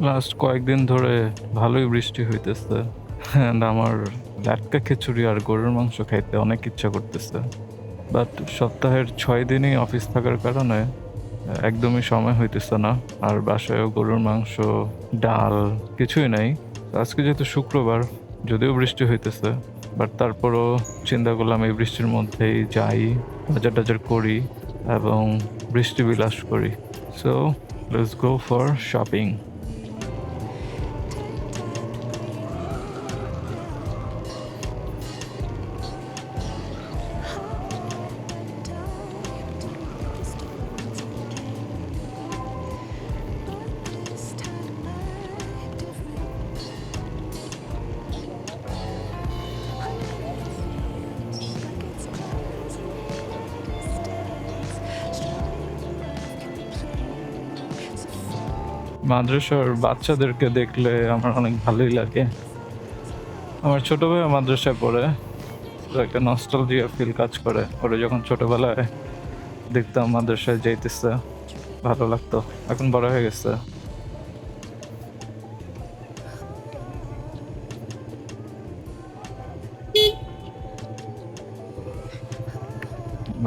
Last কয়েকদিন ধরে ভালোই বৃষ্টি হইতেছে অ্যান্ড আমার লাটকা খিচুড়ি আর গরুর মাংস খাইতে অনেক ইচ্ছা করতেছে। বাট সপ্তাহের ৬ দিনই অফিস থাকার কারণে একদমই সময় হইতেছে না। আর বাসায়ও গরুর মাংস, ডাল কিছুই নাই। আজকে যেহেতু শুক্রবার, যদিও বৃষ্টি হইতেছে, বাট তারপরও চিন্তা করলাম এই বৃষ্টির মধ্যেই যাই, বাজার-টাজার করি এবং বৃষ্টি বিলাস করি। So let's go for shopping. মাদ্রাসার বাচ্চাদেরকে দেখলে আমার অনেক ভালোই লাগে। আমার ছোট ভাইও মাদ্রাসায় পড়ে, তো একটা নস্টালজিয়া ফিল কাজ করে। ওরা যখন ছোটবেলায় দেখতাম মাদ্রাসায় যাইতেছে, ভালো লাগতো। এখন বড় হয়ে গেছে।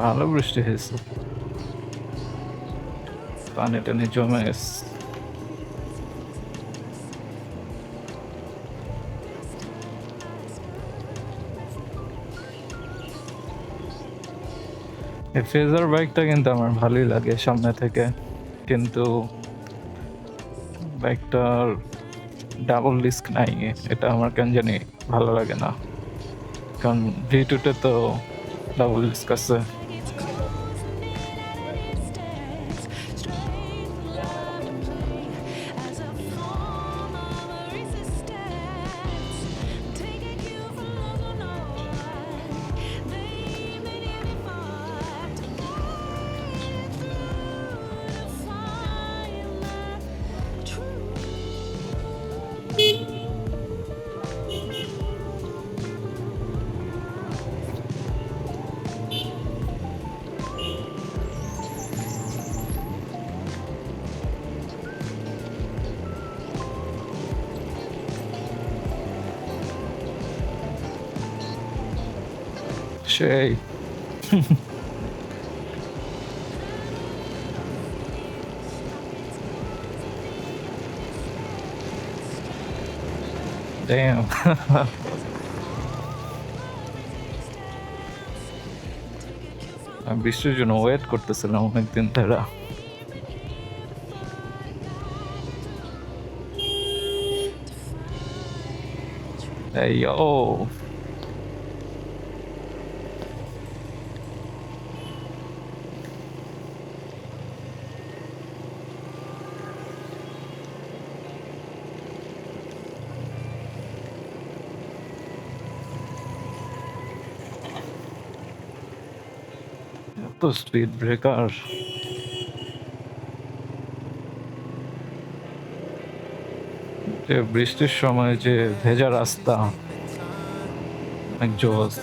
ভালো বৃষ্টি হয়েছে, পানি টানি জমে গেছে। এই ফেজার বাইকটা কিন্তু আমার ভালোই লাগে সামনে থেকে, কিন্তু বাইকটার ডাবল ডিস্ক নাই, এটা আমার কেন জানি ভালো লাগে না। কারণ V2-তে তো ডাবল ডিস্ক আছে। সেই Damn. আমি বৃষ্টির জন্য ওয়েট করতেছিলাম অনেকদিন ধরে। এই ও এত স্পিড ব্রেকার! যে বৃষ্টির সময় যে ভেজা রাস্তা, অনেক জোস।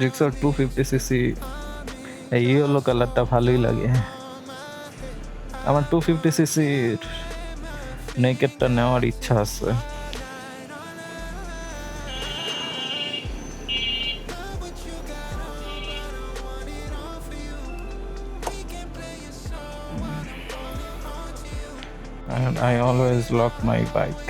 জিক্সার 250cc এই ইয়েলো কালারটা ভালোই লাগে। আমার 250cc নেকেটটা নেওয়ার ইচ্ছা আছে। and I always lock my bike.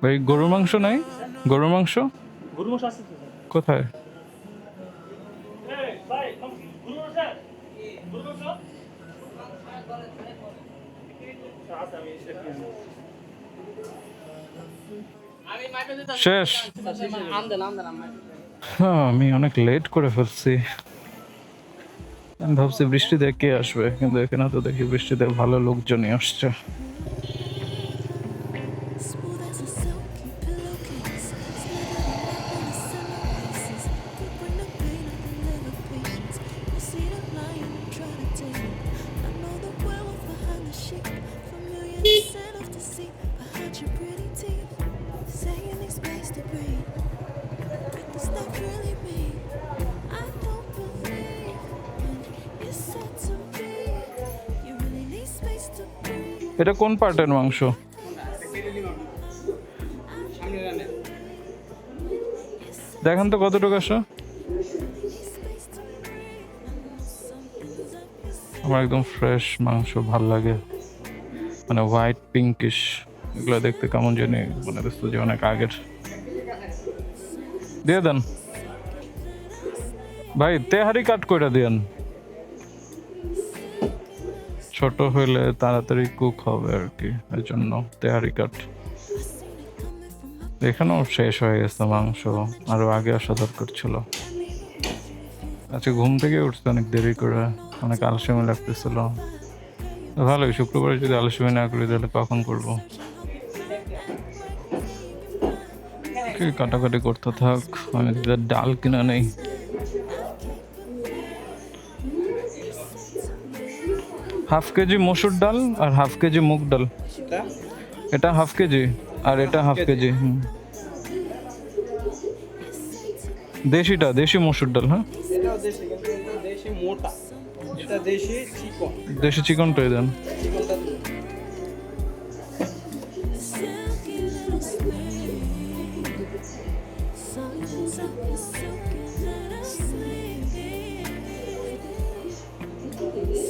ভাই গরুর মাংস নাই? গরুর মাংস গরু মাংস আছে তো স্যার। কোথায়? এই ভাই গরু মাংস আছে? গরু মাংস? আছে আমি সেটা কিনে নেব। শেষ? হ্যাঁ, আমি অনেক লেট করে ফেলছি। আমি ভাবছি বৃষ্টিতে কে আসবে, কিন্তু এখানে তো দেখি বৃষ্টিতে ভালো লোকজনই আসছে। Smooth as a silky pillowcase, slithering up in the cellar creases. We bring the pain of the liver patients. You see the lion and try to tame it. I know the werewolf behind the sheep, familiar the scent of deceit behind your pretty teeth. Say you need space to breathe, but does that really mean I don't believe when you said to me you really need space to breathe? এটা কোন পার্টের মাংস? দেখেন তো কতটুকু আসে। আমার একদম ফ্রেশ মাংস ভাল লাগে, মানে হোয়াইট পিঙ্কিশ, এগুলো দেখতে কেমন জানি মনে হচ্ছে যে অনেক আগের। দিয়ে দেন ভাই, তেহারি কাট করে দিয়েন, ছোট হইলে তাড়াতাড়ি কুক হবে আর কি, এই জন্য তেহারি কাট। এখানেও শেষ হয়ে গেছে মাংস, আরো আগে আসা দরকার ছিল। আজকে ঘুম থেকে উঠছে অনেক দেরি করে, অনেক আলসেমি লাগতেছিল। ভালোই, শুক্রবারে যদি আলসেমি না করি তাহলে কখন করবো? কাটাকাটি করতে থাক, আমি ডাল কিনা নেই। হাফ কেজি মসুর ডাল আর হাফ কেজি মুগ ডাল। এটা হাফ কেজি আর এটা হাফ কেজি। দেশিটা, দেশি মসুর ডাল। হ্যাঁ, এটাও দেশি, কিন্তু এটা দেশি মোটা, এটা দেশি চিকন। দেশি চিকনটাই দেন। চিকনটা দিন। Silky little snake, something's up your silky little snake.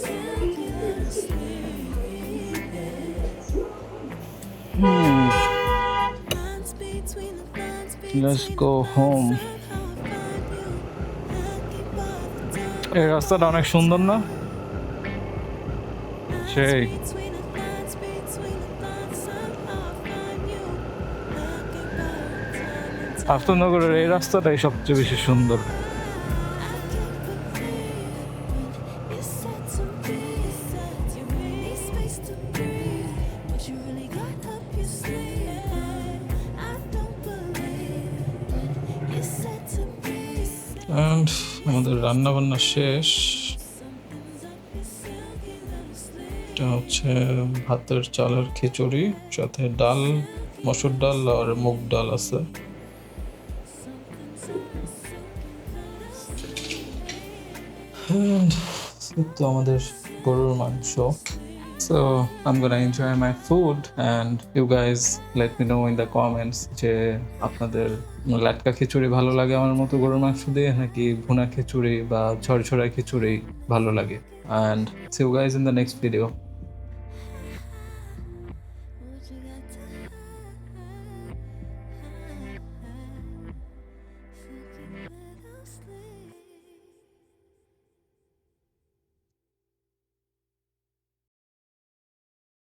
Silky little snake. Lines between the lines Let's between go home. how I find you. Lucky by the time এই রাস্তাটা অনেক সুন্দর না? সেই between the lines somehow I find you. Lucky by the time আফতাবনগরের এই রাস্তাটাই সবচেয়ে বেশি সুন্দর। I can't believe when you said to me you really need space to breathe, but you really got up your sleeve. I don't believe when you said to me and আমাদের রান্না বান্না শেষ। something's up your silky little sleeve. এটা হচ্ছে ভাতের চালের খিচুড়ি, সাথে ডাল, মসুর ডাল আর মুগ ডাল আছে। And তো আমাদের গরুর মাংস। So I'm gonna enjoy my food and you guys let me know in the comments যে আপনাদের লাটকা খিচুড়ি ভালো লাগে আমার মতো গরুর মাংস দিয়ে, নাকি ভুনা খিচুড়ি বা ঝরঝরা খিচুড়ি ভালো লাগে। And see you guys in the next video.